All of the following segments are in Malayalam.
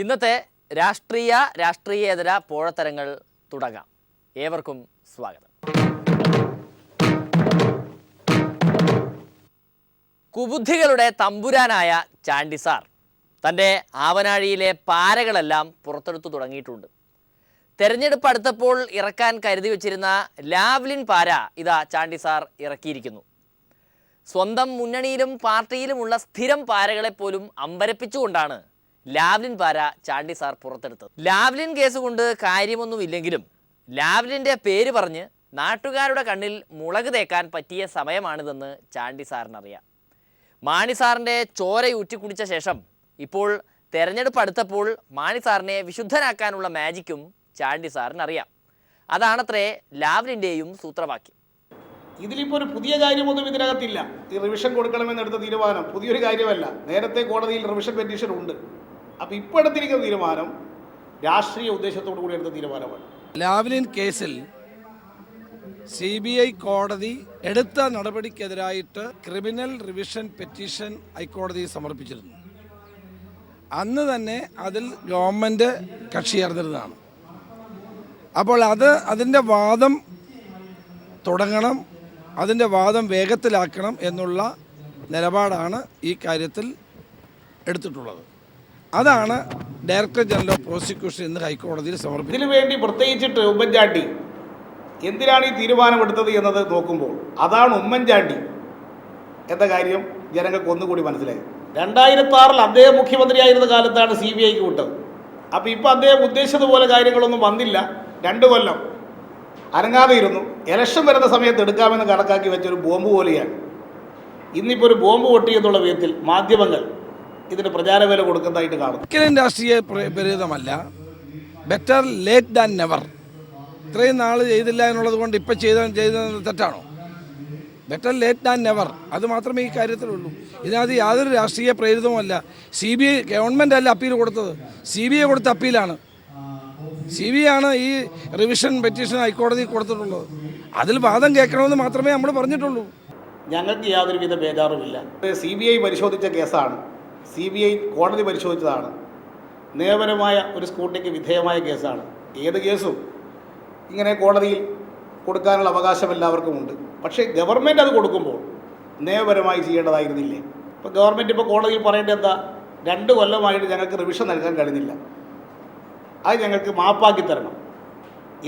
ഇന്നത്തെ രാഷ്ട്രീയേതര പോഴത്തരങ്ങൾ തുടങ്ങാം. ഏവർക്കും സ്വാഗതം. കുബുദ്ധികളുടെ തമ്പുരാനായ ചാണ്ടി സാർ തൻ്റെ ആവനാഴിയിലെ പാരകളെല്ലാം പുറത്തെടുത്തു തുടങ്ങിയിട്ടുണ്ട്. തെരഞ്ഞെടുപ്പ് അടുത്തപ്പോൾ ഇറക്കാൻ കരുതി വച്ചിരുന്ന ലാവ്ലിൻ പാര ഇതാ ചാണ്ടി സാർ ഇറക്കിയിരിക്കുന്നു. സ്വന്തം മുന്നണിയിലും പാർട്ടിയിലുമുള്ള സ്ഥിരം പാരകളെപ്പോലും അമ്പരപ്പിച്ചുകൊണ്ടാണ് ലാവ്ലിൻ പാര ചാണ്ടി സാർ പുറത്തെടുത്തത്. ലാവ്ലിൻ കേസ് കൊണ്ട് കാര്യമൊന്നുമില്ലെങ്കിലും ലാവ്ലിൻ്റെ പേര് പറഞ്ഞ് നാട്ടുകാരുടെ കണ്ണിൽ മുളക് തേക്കാൻ പറ്റിയ സമയമാണിതെന്ന് ചാണ്ടി സാറിനറിയാം. മാണി സാറിൻ്റെ ചോരയൂറ്റി കുടിച്ച ശേഷം ഇപ്പോൾ തെരഞ്ഞെടുപ്പ് അടുത്തപ്പോൾ മാണി സാറിനെ വിശുദ്ധനാക്കാനുള്ള മാജിക്കും ചാണ്ടി സാറിനറിയാം. അതാണത്രേ ലാവ്ലിൻ്റെയും സൂത്രവാക്യം. ഇതിലിപ്പോൾ ഒരു പുതിയ കാര്യമൊന്നും ഇതിനകത്തില്ല. ഈ റിവിഷൻ കൊടുക്കണമെന്നെടുത്ത തീരുമാനം പുതിയൊരു കാര്യമല്ല. നേരത്തെ കോടതിയിൽ റിവിഷൻ പെറ്റീഷൻ ഉണ്ട്. അപ്പോൾ ഇപ്പോൾ എടുത്തിരിക്കുന്ന തീരുമാനം രാഷ്ട്രീയ ഉദ്ദേശത്തോടു കൂടി എടുത്ത തീരുമാനമാണ്. ലാവ്ലിൻ കേസിൽ CBI കോടതി എടുത്ത നടപടിക്കെതിരായിട്ട് ക്രിമിനൽ റിവിഷൻ പെറ്റീഷൻ ഹൈക്കോടതിയിൽ സമർപ്പിച്ചിരുന്നു. അന്ന് തന്നെ അതിൽ ഗവൺമെൻറ് കക്ഷി ചേർന്നിരുന്നതാണ്. അപ്പോൾ അതിൻ്റെ വാദം തുടങ്ങണം, അതിൻ്റെ വാദം വേഗത്തിലാക്കണം എന്നുള്ള നിലപാടാണ് ഈ കാര്യത്തിൽ എടുത്തിട്ടുള്ളത്. അതാണ് ഡയറക്ടർ ജനറൽ ഓഫ് പ്രോസിക്യൂഷൻ ഇന്ന് ഹൈക്കോടതിയിൽ സമർപ്പിച്ചത്. ഇതിനു വേണ്ടി പ്രത്യേകിച്ചിട്ട് ഉമ്മൻചാണ്ടി എന്തിനാണ് ഈ തീരുമാനമെടുത്തത് എന്നത് നോക്കുമ്പോൾ അതാണ് ഉമ്മൻചാണ്ടി എന്ന കാര്യം ജനങ്ങൾക്ക് ഒന്നുകൂടി മനസ്സിലായി. 2006 അദ്ദേഹം മുഖ്യമന്ത്രിയായിരുന്ന കാലത്താണ് CBIക്ക് വിട്ടത്. അപ്പോൾ ഇപ്പോൾ അദ്ദേഹം ഉദ്ദേശിച്ചതുപോലെ കാര്യങ്ങളൊന്നും വന്നില്ല. 2 കൊല്ലം അനങ്ങാതെ ഇരുന്നു. ഇലക്ഷൻ വരുന്ന സമയത്ത് എടുക്കാമെന്ന് കണക്കാക്കി വെച്ചൊരു ബോംബ് പോലെയാണ്. ഇന്നിപ്പോൾ ഒരു ബോംബ് പൊട്ടിയെന്നുള്ള വിധത്തിൽ മാധ്യമങ്ങൾ ഇതിന് പ്രചാരവേല കൊടുക്കുന്നതായിട്ട് കാണുന്നു. രാഷ്ട്രീയ പ്രേരിതമല്ല, ബെറ്റർ ലേറ്റ് ദാൻ നെവർ. ഇത്രയും നാൾ ചെയ്തില്ല എന്നുള്ളത് കൊണ്ട് ഇപ്പം ചെയ്തത് തെറ്റാണോ? ബെറ്റർ ലേറ്റ് ദാൻ നെവർ, അത് മാത്രമേ ഈ കാര്യത്തിലുള്ളൂ. ഇതിനകത്ത് യാതൊരു രാഷ്ട്രീയ പ്രേരിതവുമല്ല. CBI ഗവൺമെൻറ് അല്ല അപ്പീൽ കൊടുത്തത്, CBI കൊടുത്ത അപ്പീലാണ്. CBI ആണ് ഈ റിവിഷൻ പെറ്റീഷൻ ഹൈക്കോടതി കൊടുത്തിട്ടുള്ളത്. അതിൽ വാദം കേൾക്കണമെന്ന് മാത്രമേ നമ്മൾ പറഞ്ഞിട്ടുള്ളൂ. ഞങ്ങൾക്ക് യാതൊരുവിധ ബേജാറുമില്ല. CBI പരിശോധിച്ച കേസാണ്, CBI കോടതി പരിശോധിച്ചതാണ്. നിയമപരമായ ഒരു സ്കൂട്ടിക്ക് വിധേയമായ കേസാണ്. ഏത് കേസും ഇങ്ങനെ കോടതിയിൽ കൊടുക്കാനുള്ള അവകാശം എല്ലാവർക്കും ഉണ്ട്. പക്ഷേ ഗവൺമെൻറ് അത് കൊടുക്കുമ്പോൾ നിയമപരമായി ചെയ്യേണ്ടതായിരുന്നില്ലേ? ഇപ്പോൾ ഗവൺമെൻറ് ഇപ്പോൾ കോടതിയിൽ പറയേണ്ടത് എന്താ? 2 കൊല്ലമായിട്ട് ഞങ്ങൾക്ക് റിവിഷൻ നൽകാൻ കഴിഞ്ഞില്ല, അത് ഞങ്ങൾക്ക് മാപ്പാക്കി തരണം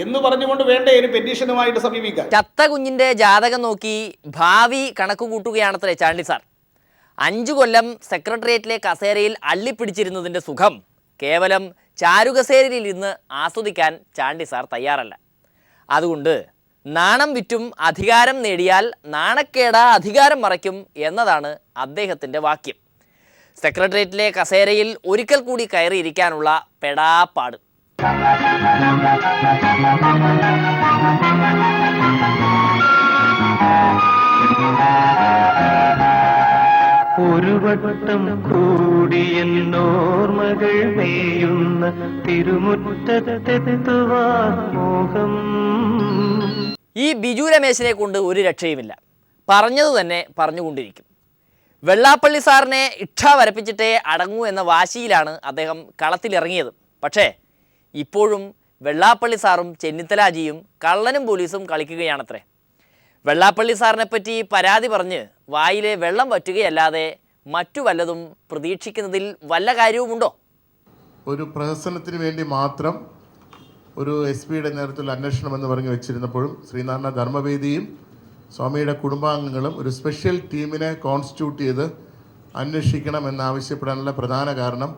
എന്ന് പറഞ്ഞുകൊണ്ട് വേണ്ട ഒരു പെറ്റീഷനുമായിട്ട് സമീപിക്കാൻ. ചത്ത കുഞ്ഞിൻ്റെ ജാതകം നോക്കി ഭാവി കണക്ക് കൂട്ടുകയാണത്രേ ചാണ്ടി സാർ. 5 കൊല്ലം സെക്രട്ടേറിയറ്റിലെ കസേരയിൽ അള്ളിപ്പിടിച്ചിരുന്നതിൻ്റെ സുഖം കേവലം ചാരുകസേരയിൽ ഇന്ന് ആസ്വദിക്കാൻ ചാണ്ടി സാർ തയ്യാറല്ല. അതുകൊണ്ട് നാണം വിറ്റും അധികാരം നേടിയാൽ നാണക്കേടാ അധികാരം മറയ്ക്കും എന്നതാണ് അദ്ദേഹത്തിൻ്റെ വാക്യം. സെക്രട്ടേറിയറ്റിലെ കസേരയിൽ ഒരിക്കൽ കൂടി കയറിയിരിക്കാനുള്ള പെടാപ്പാട്. ഒരു വട്ടം കൂടിയെന്നോർമകൾ മേയുന്ന തിരുമുറ്റത്തെത്തുവാൻ മോഹം. ഈ ബിജു രമേശിനെ കൊണ്ട് ഒരു രക്ഷയുമില്ല. പറഞ്ഞതു തന്നെ പറഞ്ഞുകൊണ്ടിരിക്കും. വെള്ളാപ്പള്ളി സാറിനെ ഇച്ഛ വരപ്പിച്ചിട്ടേ അടങ്ങൂ എന്ന വാശിയിലാണ് അദ്ദേഹം കളത്തിലിറങ്ങിയത്. പക്ഷേ ഇപ്പോഴും വെള്ളാപ്പള്ളി സാറും ചെന്നിത്തലാജിയും കള്ളനും പോലീസും കളിക്കുകയാണത്രേ. വെള്ളാപ്പള്ളി സാറിനെപ്പറ്റി പരാതി പറഞ്ഞ് വായിലെ വെള്ളം വറ്റുകയല്ലാതെ മറ്റു വല്ലതും പ്രതീക്ഷിക്കുന്നതിൽ വല്ല കാര്യവുമുണ്ടോ? ഒരു പ്രഹസനത്തിന് വേണ്ടി മാത്രം ഒരു SP-യുടെ നേതൃത്വത്തിൽ അന്വേഷണം എന്ന് പറഞ്ഞ് വെച്ചിരുന്നപ്പോഴും ശ്രീനാരായണ ധർമ്മവേദിയും സ്വാമിയുടെ കുടുംബാംഗങ്ങളും ഒരു സ്പെഷ്യൽ ടീമിനെ കോൺസ്റ്റിറ്റ്യൂട്ട് ചെയ്ത് അന്വേഷിക്കണം എന്നാവശ്യപ്പെടാനുള്ള പ്രധാന കാരണം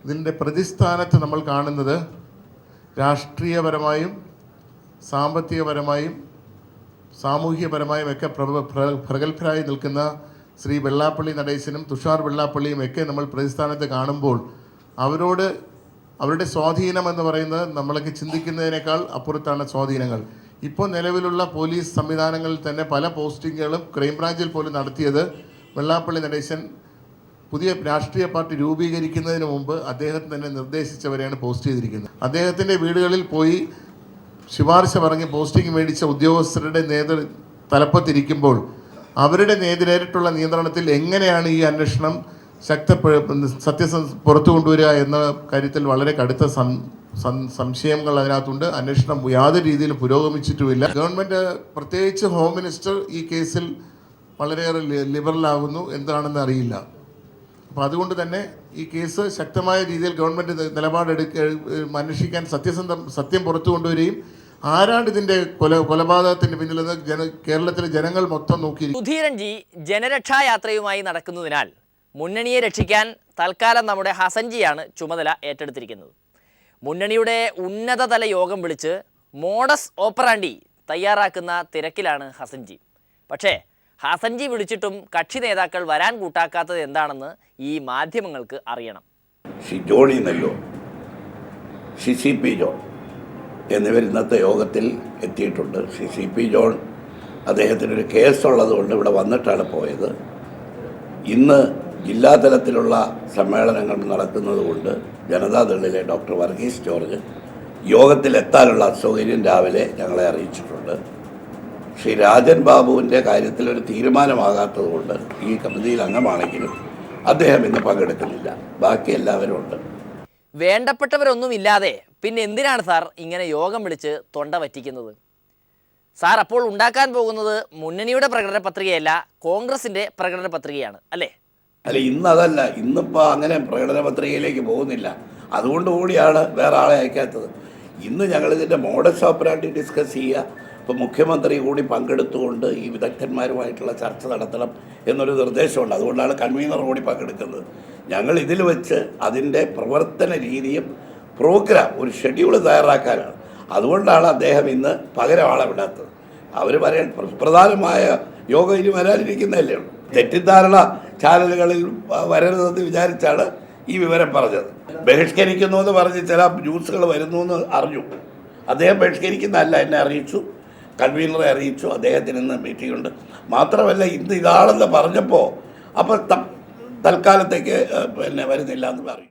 ഇതിൻ്റെ പ്രതിസ്ഥാനത്ത് നമ്മൾ കാണുന്നത് രാഷ്ട്രീയപരമായും സാമ്പത്തികപരമായും സാമൂഹികപരമായും ഒക്കെ പ്രഗത്ഭരായി നിൽക്കുന്ന ശ്രീ വെള്ളാപ്പള്ളി നടേശനും തുഷാർ വെള്ളാപ്പള്ളിയും ഒക്കെ നമ്മൾ പ്രതിസ്ഥാനത്ത് കാണുമ്പോൾ അവരുടെ സ്വാധീനം എന്ന് പറയുന്നത് നമ്മളൊക്കെ ചിന്തിക്കുന്നതിനേക്കാൾ അപ്പുറത്താണ് സ്വാധീനങ്ങൾ. ഇപ്പോൾ നിലവിലുള്ള പോലീസ് സംവിധാനങ്ങളിൽ തന്നെ പല പോസ്റ്റിങ്ങുകളും ക്രൈംബ്രാഞ്ചിൽ പോലും നടത്തിയത് വെള്ളാപ്പള്ളി നടേശൻ പുതിയ രാഷ്ട്രീയ പാർട്ടി രൂപീകരിക്കുന്നതിന് മുമ്പ് അദ്ദേഹത്തിന് തന്നെ നിർദ്ദേശിച്ചവരെയാണ് പോസ്റ്റ് ചെയ്തിരിക്കുന്നത്. അദ്ദേഹത്തിൻ്റെ വീടുകളിൽ പോയി ശുപാർശ പറഞ്ഞ് പോസ്റ്റിംഗ് മേടിച്ച ഉദ്യോഗസ്ഥരുടെ തലപ്പത്തിരിക്കുമ്പോൾ അവരുടെ നേരിട്ടുള്ള നിയന്ത്രണത്തിൽ എങ്ങനെയാണ് ഈ അന്വേഷണം പുറത്തു കൊണ്ടുവരിക എന്ന കാര്യത്തിൽ വളരെ കടുത്ത സംശയങ്ങൾ അതിനകത്തുണ്ട്. അന്വേഷണം യാതൊരു രീതിയിലും പുരോഗമിച്ചിട്ടുമില്ല. ഗവൺമെൻറ്, പ്രത്യേകിച്ച് ഹോം മിനിസ്റ്റർ, ഈ കേസിൽ വളരെയേറെ ലിബറലാകുന്നു, എന്താണെന്ന് അറിയില്ല. അപ്പോൾ അതുകൊണ്ട് തന്നെ ഈ കേസ് ശക്തമായ രീതിയിൽ ഗവൺമെൻറ് അന്വേഷിക്കാൻ സത്യം പുറത്തു കൊണ്ടുവരികയും ആരാണ് ഇതിൻ്റെ കൊലപാതകത്തിൻ്റെ പിന്നിലെന്ന് കേരളത്തിലെ ജനങ്ങൾ മൊത്തം നോക്കിയിരിക്കും. സുധീരൻ ജി ജനരക്ഷായാത്രയുമായി നടക്കുന്നതിനാൽ മുന്നണിയെ രക്ഷിക്കാൻ തൽക്കാലം നമ്മുടെ ഹസൻജിയാണ് ചുമതല ഏറ്റെടുത്തിരിക്കുന്നത്. മുന്നണിയുടെ ഉന്നതതല യോഗം വിളിച്ച് മോഡസ് ഓപ്പറാൻഡി തയ്യാറാക്കുന്ന തിരക്കിലാണ് ഹസൻജി. പക്ഷേ ഹസൻജി വിളിച്ചിട്ടും കക്ഷി നേതാക്കൾ വരാൻ കൂട്ടാക്കാത്തത് എന്താണെന്ന് ഈ മാധ്യമങ്ങൾക്ക് അറിയണം. ജോണി നെല്ലൂർ, CP ജോൺ എന്നിവർ ഇന്നത്തെ യോഗത്തിൽ എത്തിയിട്ടുണ്ട്. CP ജോൺ അദ്ദേഹത്തിനൊരു കേസുള്ളതുകൊണ്ട് ഇവിടെ വന്നിട്ടാണ് പോയത്. ഇന്ന് ജില്ലാതലത്തിലുള്ള സമ്മേളനങ്ങൾ നടക്കുന്നതുകൊണ്ട് ജനതാദളിലെ ഡോക്ടർ വർഗീസ് ജോർജ് യോഗത്തിലെത്താനുള്ള അസൗകര്യം രാവിലെ ഞങ്ങളെ അറിയിച്ചിട്ടുണ്ട്. ശ്രീ രാജൻ ബാബുവിൻ്റെ കാര്യത്തിലൊരു തീരുമാനമാകാത്തതുകൊണ്ട് ഈ കമ്മിറ്റിയിൽ അംഗമാണെങ്കിലും അദ്ദേഹം ഇന്ന് പങ്കെടുക്കുന്നില്ല. ബാക്കി എല്ലാവരും ഉണ്ട്. വേണ്ടപ്പെട്ടവരൊന്നുമില്ലാതെ പിന്നെ എന്തിനാണ് സാർ ഇങ്ങനെ യോഗം വിളിച്ച് തൊണ്ട വറ്റിക്കുന്നത്? സാർ അപ്പോൾ ഉണ്ടാക്കാൻ പോകുന്നത് മുന്നണിയുടെ പ്രകടന പത്രികയല്ല, കോൺഗ്രസിൻ്റെ പ്രകടന പത്രികയാണ് അല്ലേ? അല്ല, ഇന്നതല്ല. ഇന്നിപ്പോൾ അങ്ങനെ പ്രകടന പത്രികയിലേക്ക് പോകുന്നില്ല. അതുകൊണ്ടുകൂടിയാണ് വേറെ ആളെ അയക്കാത്തത്. ഇന്ന് ഞങ്ങളിതിൻ്റെ മോഡസ് ഓപ്പറാൻഡി ഡിസ്കസ് ചെയ്യുക. ഇപ്പോൾ മുഖ്യമന്ത്രി കൂടി പങ്കെടുത്തുകൊണ്ട് ഈ വിദഗ്ധന്മാരുമായിട്ടുള്ള ചർച്ച നടത്തണം എന്നൊരു നിർദ്ദേശമുണ്ട്. അതുകൊണ്ടാണ് കൺവീനർ കൂടി പങ്കെടുക്കുന്നത്. ഞങ്ങൾ ഇതിൽ വെച്ച് അതിൻ്റെ പ്രവർത്തന രീതിയും പ്രോഗ്രാം ഒരു ഷെഡ്യൂൾ തയ്യാറാക്കാനാണ്. അതുകൊണ്ടാണ് അദ്ദേഹം ഇന്ന് പകരം ആളെ വിടാത്തത്. അവർ പറയാൻ പ്രധാനമായ യോഗം ഇനി വരാനിരിക്കുന്നതല്ലേ ഉള്ളൂ. തെറ്റിദ്ധാരണ ചാനലുകളിൽ വരരുതെന്ന് വിചാരിച്ചാണ് ഈ വിവരം പറഞ്ഞത്. ബഹിഷ്കരിക്കുന്നു എന്ന് പറഞ്ഞ് ചില ന്യൂസുകൾ വരുന്നു എന്ന് അറിഞ്ഞു. അദ്ദേഹം ബഹിഷ്കരിക്കുന്നതല്ല, എന്നെ അറിയിച്ചു, കൺവീനറെ അറിയിച്ചു. അദ്ദേഹത്തിന് ഇന്ന് മീറ്റിംഗ് ഉണ്ട്. മാത്രമല്ല ഇന്ന് ഇതാണെന്ന് പറഞ്ഞപ്പോൾ അപ്പോൾ തൽക്കാലത്തേക്ക് വരുന്നില്ല എന്ന് പറയും.